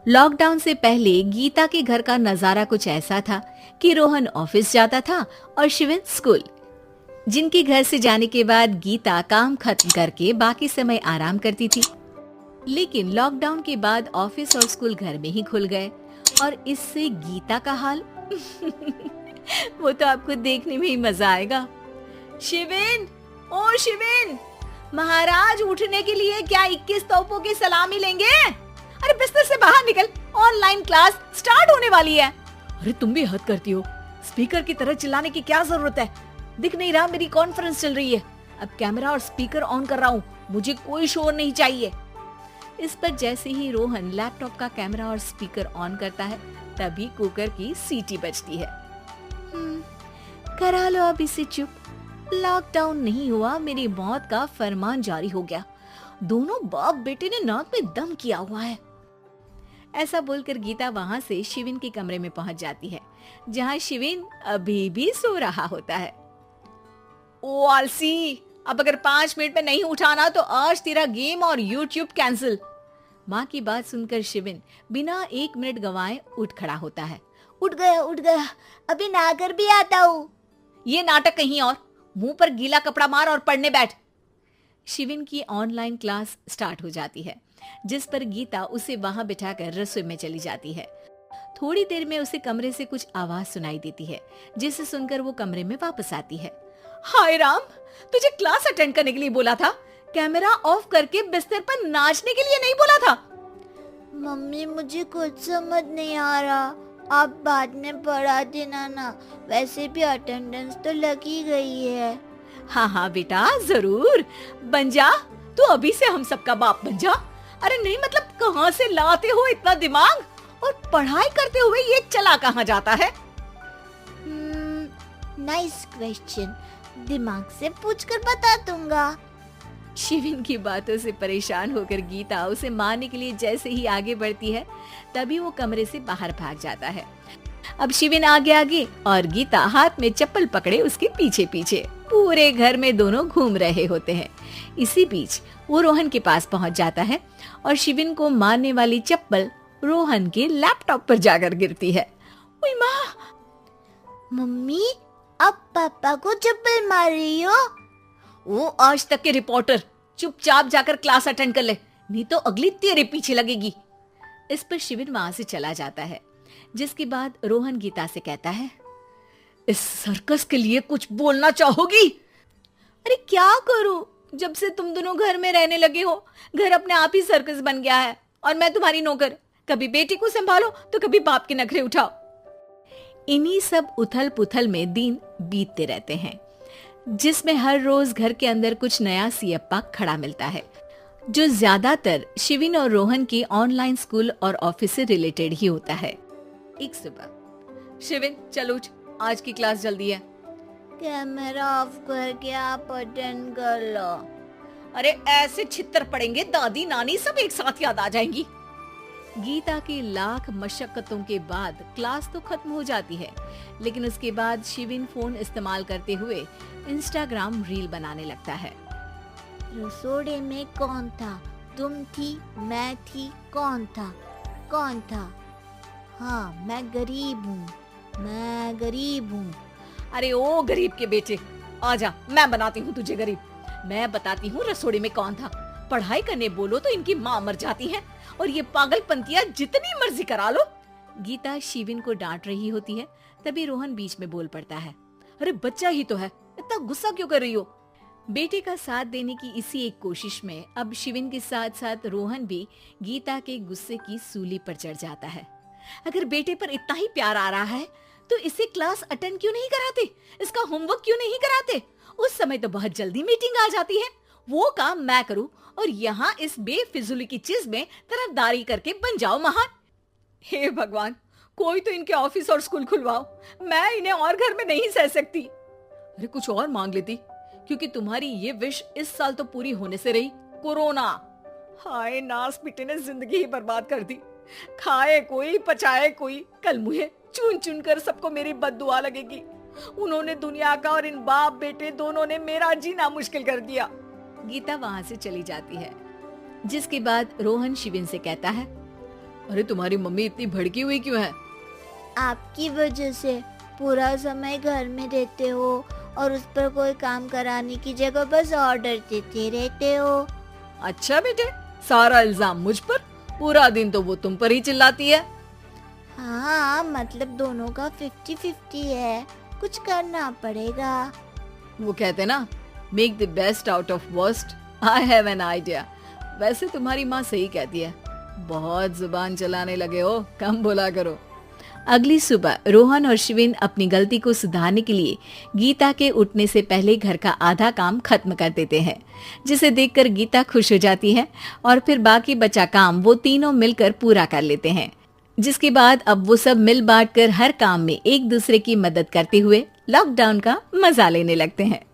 Lockdown से पहले गीता के घर का नजारा कुछ ऐसा था कि रोहन ऑफिस जाता था और शिविन स्कूल। जिनके घर से जाने के बाद गीता काम खत्म करके बाकी समय आराम करती थी। लेकिन लॉकडाउन के बाद ऑफिस और स्कूल घर में ही खुल गए और इससे गीता का हाल वो तो आपको देखने में ही मजा आएगा। शिविन, ओ शिविन, महाराज उठने के लिए क्या 21 तोपों की सलामी लेंगे? अरे बिस्तर से बाहर निकल, ऑनलाइन क्लास स्टार्ट होने वाली है। अरे तुम भी हद करती हो, स्पीकर की तरह चिल्लाने की क्या जरूरत है? दिख नहीं रहा मेरी कॉन्फ्रेंस चल रही है। अब कैमरा और स्पीकर ऑन कर रहा हूँ, मुझे कोई शोर नहीं चाहिए। इस पर जैसे ही रोहन लैपटॉप का कैमरा और स्पीकर ऑन करता है तभी कुकर की सीटी बजती है। करा लो अब इसे चुप, लॉकडाउन नहीं हुआ, मेरी मौत का फरमान जारी हो गया। दोनों बाप बेटे ने नाक में दम किया हुआ है। ऐसा बोलकर गीता वहां से शिविन के कमरे में पहुंच जाती है, जहां शिविन अभी भी सो रहा होता है। ओ आलसी, अब अगर 5 मिनट में नहीं उठाना तो आज तेरा गेम और यूट्यूब कैंसिल। माँ की बात सुनकर शिविन बिना 1 मिनट गंवाए उठ खड़ा होता है। उठ गया, अभी नहाकर भी आता हूँ। ये नाटक कहीं और, मुंह पर गीला कपड़ा मार और पढ़ने बैठ। शिविन की ऑनलाइन क्लास स्टार्ट हो जाती है, जिस पर गीता उसे वहां बिठाकर रसोई में चली जाती है। थोड़ी देर में उसे कमरे से कुछ आवाज सुनाई देती है, जिसे सुनकर वो कमरे में वापस आती है। हाय राम, तुझे क्लास अटेंड करने के लिए बोला था, कैमरा ऑफ करके बिस्तर पर नाचने के लिए नहीं बोला था। मम्मी मुझे कुछ समझ नहीं आ रहा, आप बाद में पढ़ा देना ना, वैसे भी अटेंडेंस तो लगी गई है। हाँ बेटा, जरूर बन जा, तू अभी से हम सबका बाप बन जा। अरे नहीं मतलब कहाँ से लाते हो इतना दिमाग, और पढ़ाई करते हुए ये चला कहाँ जाता है? नाइस क्वेश्चन, दिमाग से पूछकर बता दूंगा। शिविन की बातों से परेशान होकर गीता उसे मारने के लिए जैसे ही आगे बढ़ती है तभी वो कमरे से बाहर भाग जाता है। अब शिविन आगे आगे और गीता हाथ में चप्पल पकड़े उसके पीछे पीछे पूरे घर में दोनों घूम रहे होते हैं। इसी बीच वो रोहन के पास पहुंच जाता है और शिविन को मारने वाली चप्पल रोहन के लैपटॉप पर जाकर गिरती है। ओए माँ! मम्मी, अब पापा को चप्पल मार रही हो? वो आज तक के रिपोर्टर, चुपचाप जाकर क्लास अटेंड कर ले, नहीं तो अगली तेरे पीछे लगेगी। इस पर शिविन वहां से चला जाता है, जिसके बाद रोहन गीता से कहता है, इस सर्कस के लिए कुछ बोलना चाहोगी? अरे क्या करूं, जब से तुम दोनों घर में रहने लगे हो, घर अपने आप ही सर्कस बन गया है और मैं तुम्हारी नौकर। कभी बेटी को संभालो तो कभी बाप के नखरे उठाओ। इन्हीं सब उथल पुथल में दिन बीतते रहते हैं, जिसमें हर रोज घर के अंदर कुछ नया सियप्पा खड़ा मिलता है, जो ज्यादातर शिविन और रोहन के ऑनलाइन स्कूल और ऑफिस से रिलेटेड ही होता है। एक सुबह, शिविन चलो उठ, आज की क्लास जल्दी है। कैमरा ऑफ करके आप अटेंड कर लो। अरे ऐसे छित्तर पड़ेंगे, दादी नानी सब एक साथ याद आ जाएंगी। गीता की लाख मशक्कतों के बाद क्लास तो खत्म हो जाती है, लेकिन उसके बाद शिविन फोन इस्तेमाल करते हुए इंस्टाग्राम रील बनाने लगता है। रसोड़े में कौन था? तुम थी, मैं थी, कौन था? कौन था? हाँ, मैं गरीब हूँ। अरे ओ गरीब के बेटे, आजा, मैं बनाती हूँ तुझे गरीब। मैं बताती हूँ रसोड़े में कौन था। पढ़ाई करने बोलो तो इनकी माँ मर जाती है और ये पागलपंतियाँ जितनी मर्जी करा लो। गीता शिविन को डांट रही होती है, तभी रोहन बीच में बोल पड़ता है। अरे बच्चा ही तो है, इतना गुस्सा क्यों कर रही हो? बेटे का साथ देने की इसी एक कोशिश में अब शिविन के साथ साथ रोहन भी गीता के गुस्से की सूली पर चढ़ जाता है। अगर बेटे पर इतना ही प्यार आ रहा है तो इसे क्लास अटेंड क्यों नहीं कराते, इसका होमवर्क क्यों नहीं कराते? उस समय तो बहुत जल्दी मीटिंग आ जाती है, वो काम मैं करूं और यहाँ इस बेफिजूली की चीज में तरफदारी करके बन जाओ महान। हे भगवान, कोई तो इनके ऑफिस और स्कूल खुलवाओ, मैं इन्हें और घर में नहीं सह सकती। अरे कुछ और मांग लेती, क्योंकि तुम्हारी ये विश इस साल तो पूरी होने से रही, कोरोना। हाय नास बेटे ने जिंदगी ही बर्बाद कर दी। खाए कोई पचाए कोई, कल मुझे चुन चुन कर सबको मेरी बद्दुआ लगेगी। उन्होंने दुनिया का और इन बाप बेटे दोनों ने मेरा जीना मुश्किल कर दिया। गीता वहां से चली जाती है, जिसके बाद रोहन शिविन से कहता है, अरे तुम्हारी मम्मी इतनी भड़की हुई क्यों है? आपकी वजह से पूरा समय घर में रहते हो और उस पर कोई काम कराने की जगह बस ऑर्डर देते रहते हो। अच्छा बेटे, सारा इल्जाम मुझ पर? पूरा दिन तो वो तुम पर ही चिल्लाती है। हाँ, मतलब दोनों का 50-50 है, कुछ करना पड़ेगा। वो कहते ना, make the best out of worst. I have an idea. वैसे तुम्हारी माँ सही कहती है, बहुत जुबान चलाने लगे हो, कम बोला करो। अगली सुबह रोहन और शिविन अपनी गलती को सुधारने के लिए गीता के उठने से पहले घर का आधा काम खत्म कर देते हैं, जिसे देखकर गीता खुश हो जाती है और फिर बाकी बचा काम वो तीनों मिलकर पूरा कर लेते हैं। जिसके बाद अब वो सब मिल बांट कर हर काम में एक दूसरे की मदद करते हुए लॉकडाउन का मजा लेने लगते हैं।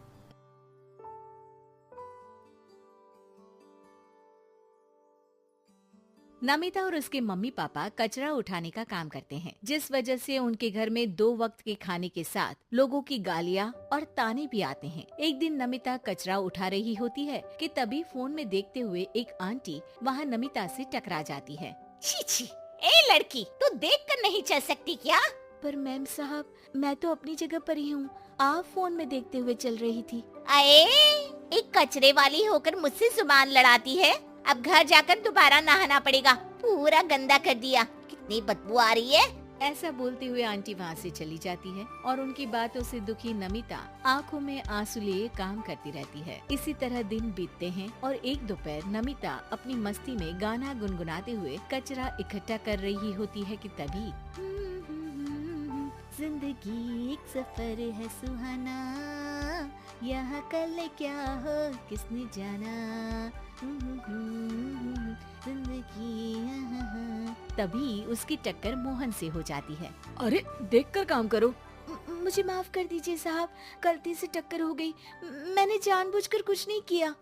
नमिता और उसके मम्मी पापा कचरा उठाने का काम करते हैं, जिस वजह से उनके घर में 2 वक्त के खाने के साथ लोगों की गालियाँ और ताने भी आते हैं। एक दिन नमिता कचरा उठा रही होती है कि तभी फोन में देखते हुए एक आंटी वहाँ नमिता से टकरा जाती है। छी छी, ए लड़की, तू देख कर नहीं चल सकती क्या? पर मैम साहब, मैं तो अपनी जगह पर ही हूँ, आप फोन में देखते हुए चल रही थी। अरे, एक कचरे वाली होकर मुझसे जुबान लड़ाती है। अब घर जाकर दोबारा नहाना पड़ेगा, पूरा गंदा कर दिया, कितनी बदबू आ रही है। ऐसा बोलते हुए आंटी वहाँ से चली जाती है और उनकी बातों से दुखी नमिता आंखों में आंसू लिए काम करती रहती है। इसी तरह दिन बीतते हैं और एक दोपहर नमिता अपनी मस्ती में गाना गुनगुनाते हुए कचरा इकट्ठा कर रही होती है कि तभी जिंदगी एक सफर है सुहाना, यहाँ कल क्या हो किसने जाना, जिंदगी। तभी उसकी टक्कर मोहन से हो जाती है। अरे देखकर काम करो। मुझे माफ कर दीजिए साहब, गलती से टक्कर हो गई, मैंने जानबूझकर कुछ नहीं किया।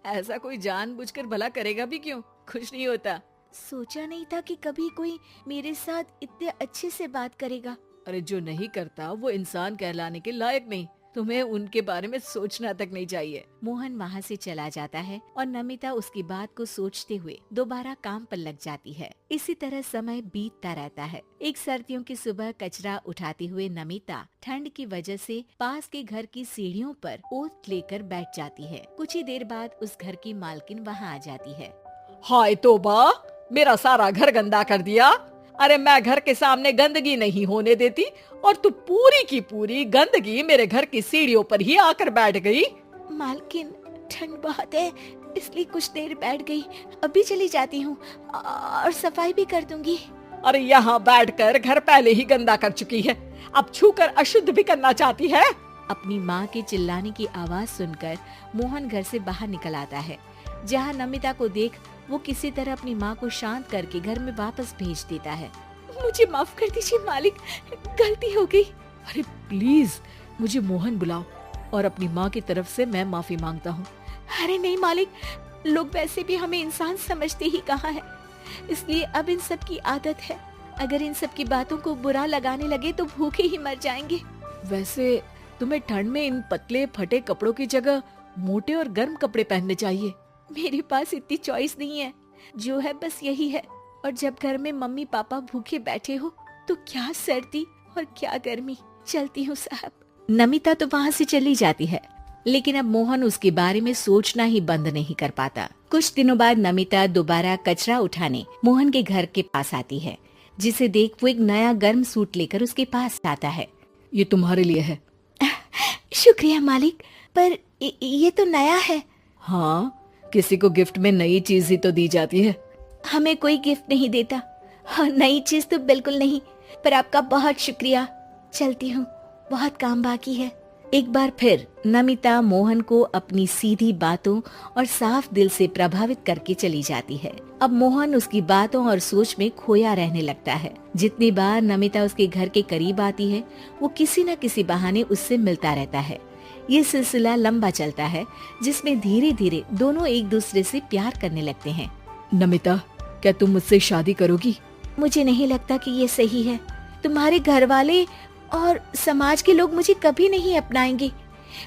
ऐसा कोई जानबूझकर भला करेगा भी क्यों, कुछ नहीं होता। सोचा नहीं था कि कभी कोई मेरे साथ इतने अच्छे से बात करेगा। अरे जो नहीं करता वो इंसान कहलाने के लायक नहीं, तुम्हें उनके बारे में सोचना तक नहीं चाहिए। मोहन वहाँ से चला जाता है और नमिता उसकी बात को सोचते हुए दोबारा काम पर लग जाती है। इसी तरह समय बीतता रहता है। एक सर्दियों की सुबह कचरा उठाते हुए नमिता ठंड की वजह से पास के घर की सीढ़ियों पर ओत लेकर बैठ जाती है। कुछ ही देर बाद उस घर की मालकिन वहाँ आ जाती है। हाय तौबा, मेरा सारा घर गंदा कर दिया। अरे मैं घर के सामने गंदगी नहीं होने देती और तू पूरी की पूरी गंदगी मेरे घर की सीढ़ियों पर ही आकर बैठ गई। मालकिन, ठंड बहुत है इसलिए कुछ देर बैठ गई, अभी चली जाती हूँ और सफाई भी कर दूंगी। अरे यहाँ बैठकर घर पहले ही गंदा कर चुकी है, अब छूकर अशुद्ध भी करना चाहती है। अपनी माँ के चिल्लाने की आवाज सुनकर मोहन घर से बाहर निकल आता है, जहाँ नमिता को देख वो किसी तरह अपनी माँ को शांत करके घर में वापस भेज देता है। मुझे माफ कर दीजिए मालिक, गलती हो गई। अरे प्लीज मुझे मोहन बुलाओ और अपनी माँ की तरफ से मैं माफी मांगता हूँ। अरे नहीं मालिक, लोग वैसे भी हमें इंसान समझते ही कहाँ है, इसलिए अब इन सब की आदत है। अगर इन सब की बातों को बुरा लगाने लगे तो भूखे ही मर जाएंगे। वैसे तुम्हें ठंड में इन पतले फटे कपड़ों की जगह मोटे और गर्म कपड़े पहनने चाहिए। मेरे पास इतनी चॉइस नहीं है, जो है बस यही है। और जब घर में मम्मी पापा भूखे बैठे हो तो क्या सर्दी और क्या गर्मी। चलती हूँ साहब। नमिता तो वहाँ से चली जाती है, लेकिन अब मोहन उसके बारे में सोचना ही बंद नहीं कर पाता। कुछ दिनों बाद नमिता दोबारा कचरा उठाने मोहन के घर के पास आती है, जिसे देख वो एक नया गर्म सूट लेकर उसके पास आता है। ये तुम्हारे लिए है। शुक्रिया मालिक, पर ये तो नया है। हाँ, किसी को गिफ्ट में नई चीज ही तो दी जाती है। हमें कोई गिफ्ट नहीं देता। हाँ, नई चीज तो बिल्कुल नहीं, पर आपका बहुत शुक्रिया। चलती हूँ, बहुत काम बाकी है। एक बार फिर नमिता मोहन को अपनी सीधी बातों और साफ दिल से प्रभावित करके चली जाती है। अब मोहन उसकी बातों और सोच में खोया रहने लगता है। जितनी बार नमिता उसके घर के करीब आती है, वो किसी न किसी बहाने उससे मिलता रहता है। ये सिलसिला लंबा चलता है, जिसमें धीरे धीरे दोनों एक दूसरे से प्यार करने लगते हैं। नमिता, क्या तुम मुझसे शादी करोगी? मुझे नहीं लगता कि ये सही है। तुम्हारे घर वाले और समाज के लोग मुझे कभी नहीं अपनाएंगे।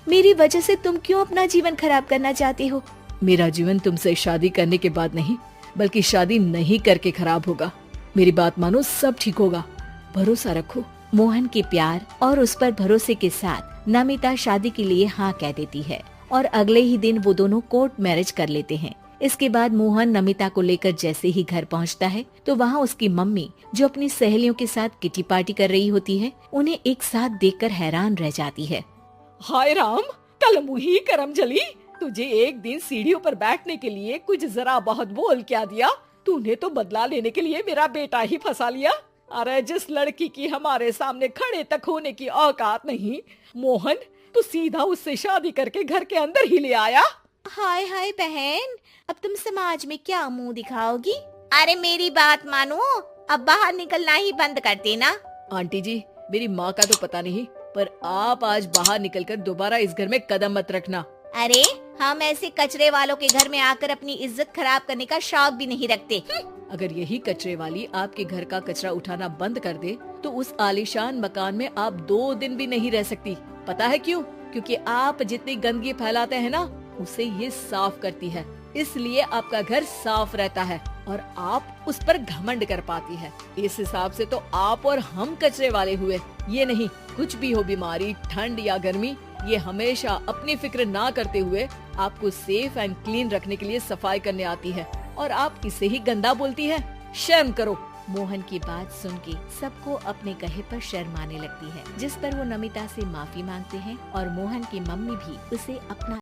मेरी वजह से तुम क्यों अपना जीवन खराब करना चाहती हो? मेरा जीवन तुमसे शादी करने के बाद नहीं, बल्कि शादी नहीं करके खराब होगा। मेरी बात मानो, सब ठीक होगा, भरोसा रखो। मोहन के प्यार और उस पर भरोसे के साथ नमिता शादी के लिए हाँ कह देती है और अगले ही दिन वो दोनों कोर्ट मैरिज कर लेते हैं। इसके बाद मोहन नमिता को लेकर जैसे ही घर पहुंचता है तो वहाँ उसकी मम्मी, जो अपनी सहेलियों के साथ किटी पार्टी कर रही होती है, उन्हें एक साथ देखकर हैरान रह जाती है। हाय राम, कल मुही करम जली, तुझे एक दिन सीढ़ियों पर बैठने के लिए कुछ जरा बहुत बोल क्या दिया? तूने तो बदला लेने के लिए मेरा बेटा ही फंसा लिया। अरे जिस लड़की की हमारे सामने खड़े तक होने की औकात नहीं, मोहन तू सीधा उससे शादी करके घर के अंदर ही ले आया। हाय हाय बहन, अब तुम समाज में क्या मुंह दिखाओगी? अरे मेरी बात मानो, अब बाहर निकलना ही बंद कर देना। आंटी जी, मेरी माँ का तो पता नहीं, पर आप आज बाहर निकलकर दोबारा इस घर में कदम मत रखना। अरे हम ऐसे कचरे वालों के घर में आकर अपनी इज्जत खराब करने का शौक भी नहीं रखते। अगर यही कचरे वाली आपके घर का कचरा उठाना बंद कर दे तो उस आलीशान मकान में आप 2 दिन भी नहीं रह सकती। पता है क्यों? क्योंकि आप जितनी गंदगी फैलाते हैं ना, उसे ये साफ करती है, इसलिए आपका घर साफ रहता है और आप उस पर घमंड कर पाती है। इस हिसाब से तो आप और हम कचरे वाले हुए। ये नहीं, कुछ भी हो, बीमारी, ठंड या गर्मी, ये हमेशा अपनी फिक्र ना करते हुए आपको सेफ एंड क्लीन रखने के लिए सफाई करने आती है और आप इसे ही गंदा बोलती है। शर्म करो। मोहन की बात सुन के सबको अपने कहे पर शर्म आने लगती है, जिस पर वो नमिता से माफी मांगते हैं और मोहन की मम्मी भी उसे अपना